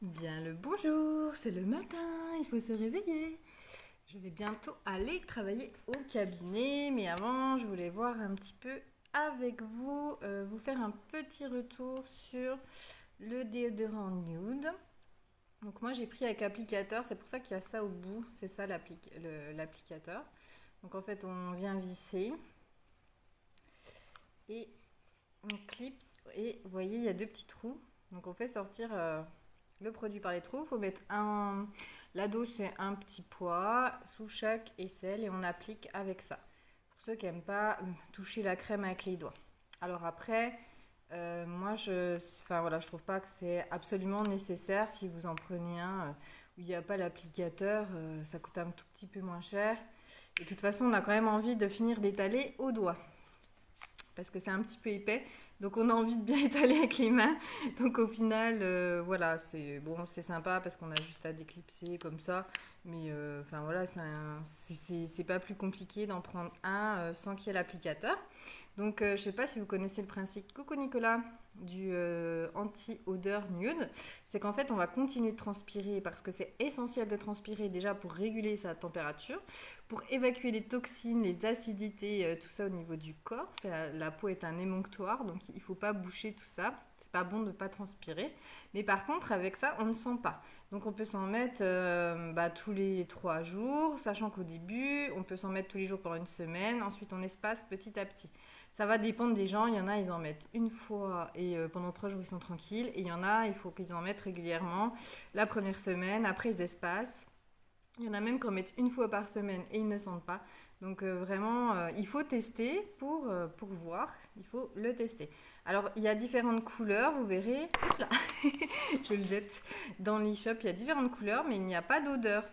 Bien le bonjour, c'est le matin, il faut se réveiller. Je vais bientôt aller travailler au cabinet, mais avant, je voulais voir un petit peu avec vous, vous faire un petit retour sur le déodorant nude. Donc moi j'ai pris avec applicateur, c'est pour ça qu'il y a ça au bout, c'est ça l'applicateur. Donc en fait on vient visser et on clipse et vous voyez il y a deux petits trous. Donc on fait sortir le produit par les trous. Il faut mettre un. La dose, c'est un petit poids sous chaque aisselle et on applique avec ça. Pour ceux qui n'aiment pas toucher la crème avec les doigts. Alors après, moi, je trouve pas que c'est absolument nécessaire. Si vous en prenez un où il n'y a pas l'applicateur, ça coûte un tout petit peu moins cher. Et de toute façon, on a quand même envie de finir d'étaler au doigt parce que c'est un petit peu épais. Donc on a envie de bien étaler avec les mains. Donc au final, voilà, c'est bon, c'est sympa parce qu'on a juste à déclipser comme ça. Mais enfin voilà, c'est pas plus compliqué d'en prendre un sans qu'il y ait l'applicateur. Donc je sais pas si vous connaissez le principe Coco Nicolas du anti-odeur nude. C'est qu'en fait on va continuer de transpirer parce que c'est essentiel de transpirer déjà pour réguler sa température, pour évacuer les toxines, les acidités, tout ça au niveau du corps. La peau est un émonctoire, donc il ne faut pas boucher tout ça. C'est pas bon de ne pas transpirer. Mais par contre, avec ça, on ne sent pas. Donc on peut s'en mettre tous les 3 jours, sachant qu'au début, on peut s'en mettre tous les jours pendant une semaine. Ensuite, on espace petit à petit. Ça va dépendre des gens. Il y en a, ils en mettent une fois et pendant 3 jours, ils sont tranquilles. Et il y en a, il faut qu'ils en mettent régulièrement la première semaine. Après, ils espacent. Il y en a même qui en mettent une fois par semaine et ils ne sentent pas. Donc vraiment, il faut tester pour voir. Il faut le tester. Alors, il y a différentes couleurs, vous verrez. Hop là, je le jette dans l'e-shop. Il y a différentes couleurs, mais il n'y a pas d'odeur.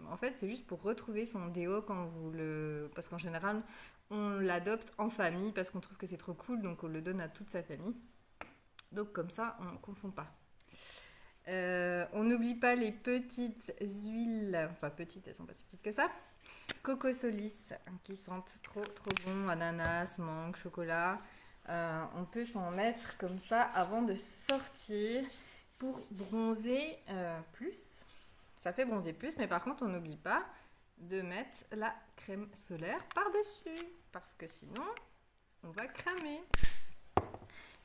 En fait, c'est juste pour retrouver son déo quand vous le... Parce qu'en général, on l'adopte en famille parce qu'on trouve que c'est trop cool, donc on le donne à toute sa famille. Donc comme ça, on ne confond pas. On n'oublie pas les petites huiles, enfin petites, elles sont pas si petites que ça. Coco Solis, qui sentent trop trop bon, ananas, mangue, chocolat. On peut s'en mettre comme ça avant de sortir pour bronzer plus. Ça fait bronzer plus, mais par contre on n'oublie pas de mettre la crème solaire par-dessus, parce que sinon on va cramer.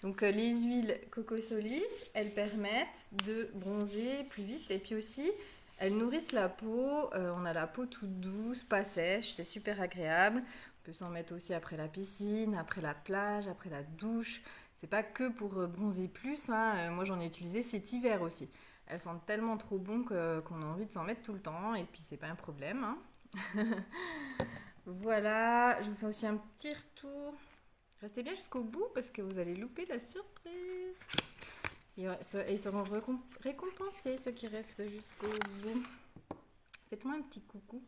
Donc les huiles Coco Solis, elles permettent de bronzer plus vite et puis aussi elles nourrissent la peau. On a la peau toute douce, pas sèche, c'est super agréable. On peut s'en mettre aussi après la piscine, après la plage, après la douche. C'est pas que pour bronzer plus, hein. Moi j'en ai utilisé cet hiver aussi. Elles sentent tellement trop bon qu'on a envie de s'en mettre tout le temps et puis c'est pas un problème, hein. Voilà, je vous fais aussi un petit retour. Restez bien jusqu'au bout parce que vous allez louper la surprise. Et ils seront récompensés ceux qui restent jusqu'au bout. Faites-moi un petit coucou.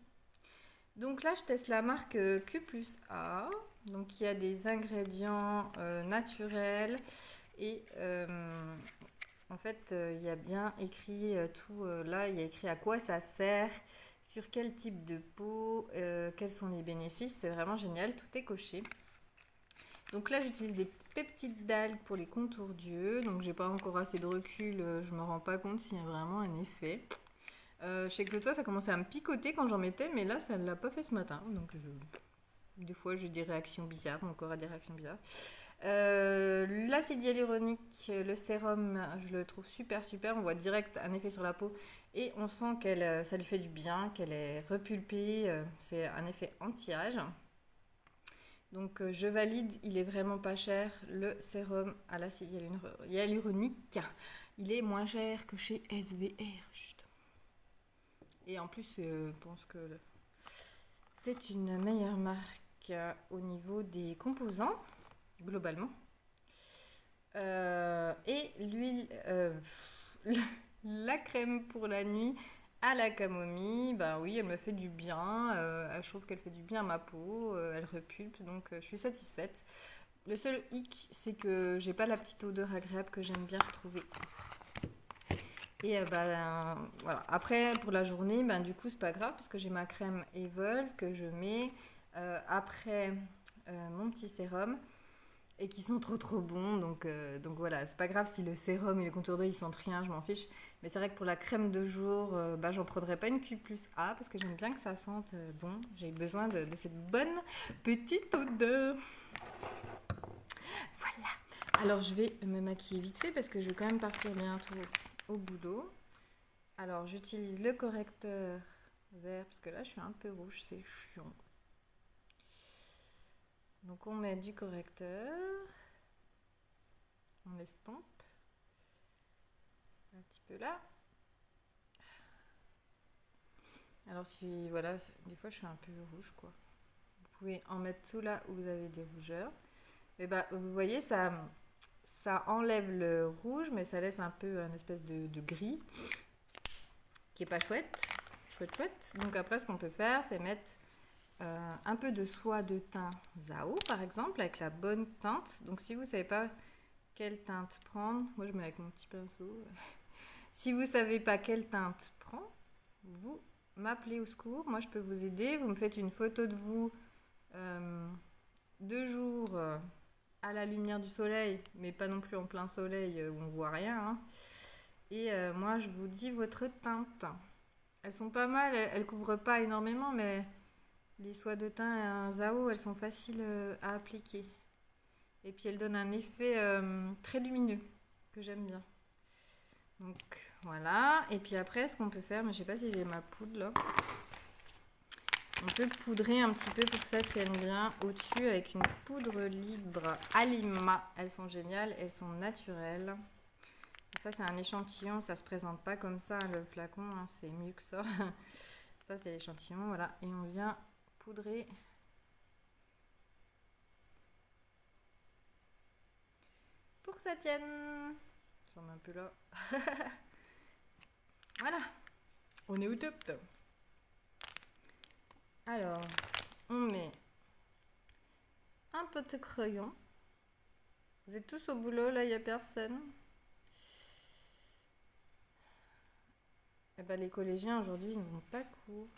Donc là, je teste la marque Q plus A. Donc il y a des ingrédients naturels et en fait, il y a bien écrit tout. Là, il y a écrit à quoi ça sert, sur quel type de peau, quels sont les bénéfices. C'est vraiment génial, tout est coché. Donc là, j'utilise des peptides d'algues pour les contours d'yeux. Donc j'ai pas encore assez de recul, je me rends pas compte s'il y a vraiment un effet. Je sais que le toit, ça commençait à me picoter quand j'en mettais, mais là, ça ne l'a pas fait ce matin. Donc des fois, j'ai des réactions bizarres, mon corps a des réactions bizarres. L'acide hyaluronique, le sérum, je le trouve super super. On voit direct un effet sur la peau et on sent qu'elle, ça lui fait du bien, qu'elle est repulpée. C'est un effet anti-âge. Donc je valide, il est vraiment pas cher, le sérum à l'acide hyaluronique. Il est moins cher que chez SVR. Chut. Et en plus, je pense que c'est une meilleure marque au niveau des composants, globalement. Et l'huile, la crème pour la nuit à la camomille, bah oui, elle me fait du bien. Je trouve qu'elle fait du bien à ma peau, elle repulpe, donc je suis satisfaite. Le seul hic, c'est que j'ai pas la petite odeur agréable que j'aime bien retrouver. Et voilà. Après, pour la journée, du coup, c'est pas grave parce que j'ai ma crème Evolve que je mets après mon petit sérum. et qui sont trop bons. Donc voilà, c'est pas grave si le sérum et le contour d'œil ils sentent rien, je m'en fiche. Mais c'est vrai que pour la crème de jour, bah, j'en prendrais pas une Q plus A parce que j'aime bien que ça sente bon. J'ai besoin de cette bonne petite odeur. Voilà. Alors je vais me maquiller vite fait parce que je vais quand même partir bientôt au boulot. Alors j'utilise le correcteur vert parce que là je suis un peu rouge, c'est chiant. Donc on met du correcteur, on estompe un petit peu là. Alors si voilà, des fois je suis un peu rouge quoi. Vous pouvez en mettre tout là où vous avez des rougeurs. Et bah vous voyez ça enlève le rouge mais ça laisse un peu une espèce de gris qui est pas chouette. Chouette. Donc après ce qu'on peut faire c'est mettre un peu de soie de teint Zao par exemple avec la bonne teinte. Donc si vous ne savez pas quelle teinte prendre, moi je mets avec mon petit pinceau. Si vous ne savez pas quelle teinte prendre, vous m'appelez au secours. Moi je peux vous aider. Vous me faites une photo de vous de jour à la lumière du soleil, mais pas non plus en plein soleil où on voit rien. Hein. Et moi je vous dis votre teinte. Elles sont pas mal, elles couvrent pas énormément, mais les soies de teint Zao, elles sont faciles à appliquer. Et puis elles donnent un effet très lumineux que j'aime bien. Donc voilà. Et puis après, ce qu'on peut faire, mais je sais pas si j'ai ma poudre là. On peut poudrer un petit peu pour que ça tienne bien au-dessus avec une poudre libre Alima. Elles sont géniales, elles sont naturelles. Et ça, c'est un échantillon, ça se présente pas comme ça le flacon, hein, c'est mieux que ça. Ça, c'est l'échantillon, voilà. Et on vient poudrer pour que ça tienne. Je remets un peu là. Voilà, on est au top. Alors, on met un petit crayon. Vous êtes tous au boulot, là, il n'y a personne. Eh ben, les collégiens, aujourd'hui, ils n'ont pas cours.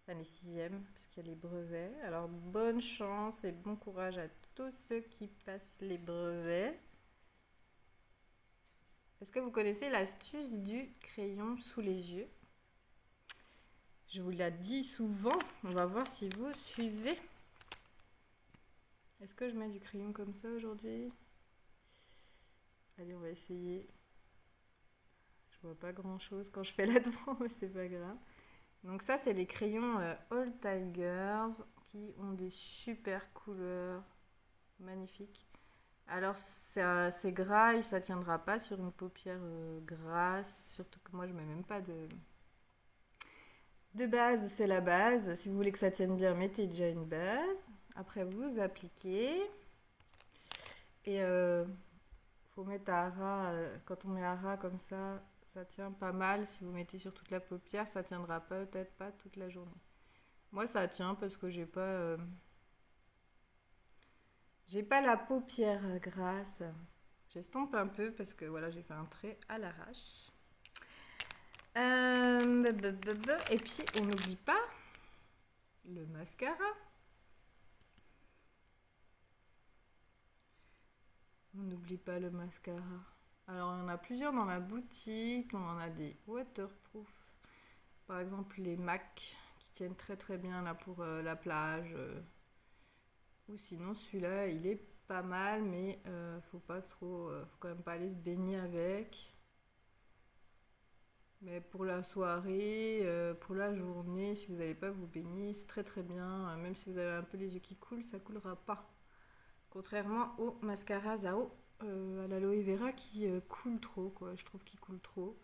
Enfin, les sixièmes, parce qu'il y a les brevets. Alors, bonne chance et bon courage à tous ceux qui passent les brevets. Est-ce que vous connaissez l'astuce du crayon sous les yeux? Je vous l'ai dit souvent, on va voir si vous suivez. Est-ce que je mets du crayon comme ça aujourd'hui? Allez, on va essayer. Je vois pas grand chose quand je fais là-devant, mais c'est pas grave. Donc ça, c'est les crayons All Tigers qui ont des super couleurs magnifiques. Alors c'est gras et ça tiendra pas sur une paupière grasse, surtout que moi je mets même pas de base, c'est la base. Si vous voulez que ça tienne bien, mettez déjà une base. Après vous appliquez et faut mettre à ras. Quand on met à ras comme ça tient pas mal. Si vous mettez sur toute la paupière, ça tiendra peut-être pas toute la journée. Moi ça tient parce que j'ai pas la paupière grasse. J'estompe un peu parce que voilà, j'ai fait un trait à l'arrache. Et puis, on n'oublie pas le mascara. On n'oublie pas le mascara. Alors, il y en a plusieurs dans la boutique. On en a des waterproof. Par exemple, les MAC qui tiennent très bien là pour la plage. Ou sinon, celui-là, il est pas mal, mais faut quand même pas aller se baigner avec. Mais pour la soirée, pour la journée, si vous n'allez pas vous baigner, c'est très bien. Même si vous avez un peu les yeux qui coulent, ça coulera pas. Contrairement au mascara Zao à l'aloe vera qui coule trop, quoi. Je trouve qu'il coule trop.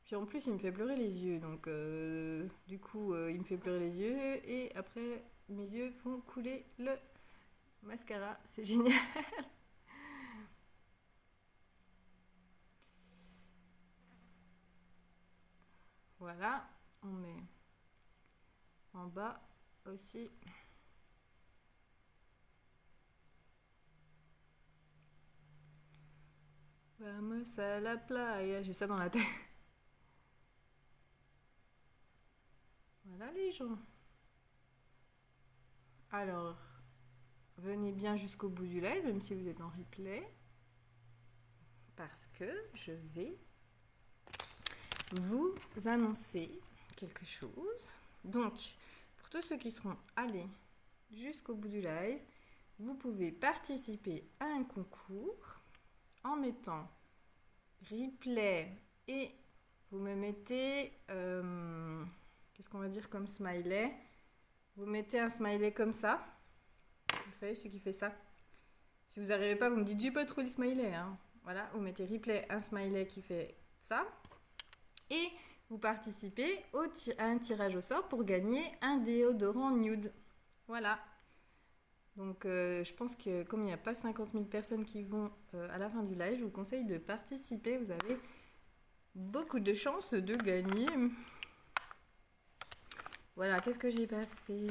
Puis en plus, il me fait pleurer les yeux. Donc, du coup, il me fait pleurer les yeux. Et après, mes yeux font couler le mascara. C'est génial. Voilà. On met en bas aussi. Vamos à la playa. J'ai ça dans la tête. Voilà les gens. Alors, venez bien jusqu'au bout du live, même si vous êtes en replay, parce que je vais vous annoncer quelque chose. Donc, pour tous ceux qui seront allés jusqu'au bout du live, vous pouvez participer à un concours en mettant replay et vous me mettez, qu'est-ce qu'on va dire comme smiley? Vous mettez un smiley comme ça. Vous savez, celui qui fait ça. Si vous n'arrivez pas, vous me dites, j'ai pas trouvé le smiley. Hein. Voilà, vous mettez replay, un smiley qui fait ça. Et vous participez à un tirage au sort pour gagner un déodorant nude. Voilà. Donc, je pense que comme il n'y a pas 50 000 personnes qui vont à la fin du live, je vous conseille de participer. Vous avez beaucoup de chances de gagner. Voilà, qu'est-ce que j'ai pas fait?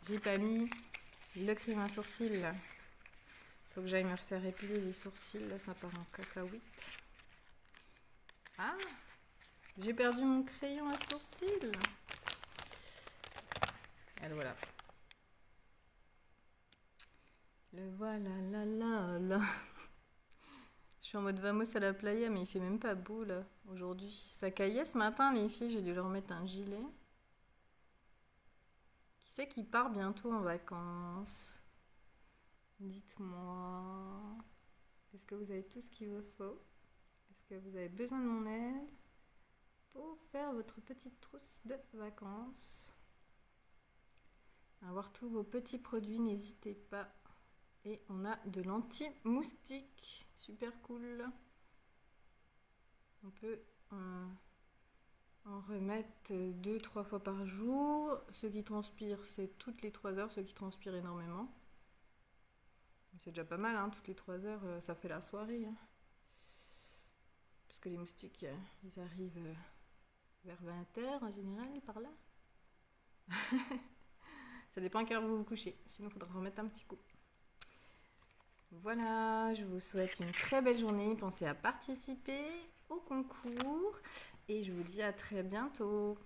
J'ai pas mis le crime à sourcils. Faut que j'aille me refaire épiler les sourcils. Là, ça part en cacahuète. Ah, j'ai perdu mon crayon à sourcils. Et voilà. Le voilà, là, là, là. Je suis en mode vamos à la playa, mais il fait même pas beau, là, aujourd'hui. Ça caillait ce matin, les filles. J'ai dû leur mettre un gilet. Qui c'est qui part bientôt en vacances? Dites-moi. Est-ce que vous avez tout ce qu'il vous faut? Est-ce que vous avez besoin de mon aide pour faire votre petite trousse de vacances? Avoir tous vos petits produits, n'hésitez pas. Et on a de l'anti-moustique. Super cool. On peut en remettre 2-3 fois par jour. Ceux qui transpirent, c'est toutes les 3 heures, ceux qui transpirent énormément. C'est déjà pas mal, hein, toutes les 3 heures, ça fait la soirée. Hein. Parce que les moustiques, ils arrivent vers 20h en général, par là. Ça dépend à quelle heure vous vous couchez, sinon il faudra remettre un petit coup. Voilà, je vous souhaite une très belle journée. Pensez à participer au concours et je vous dis à très bientôt.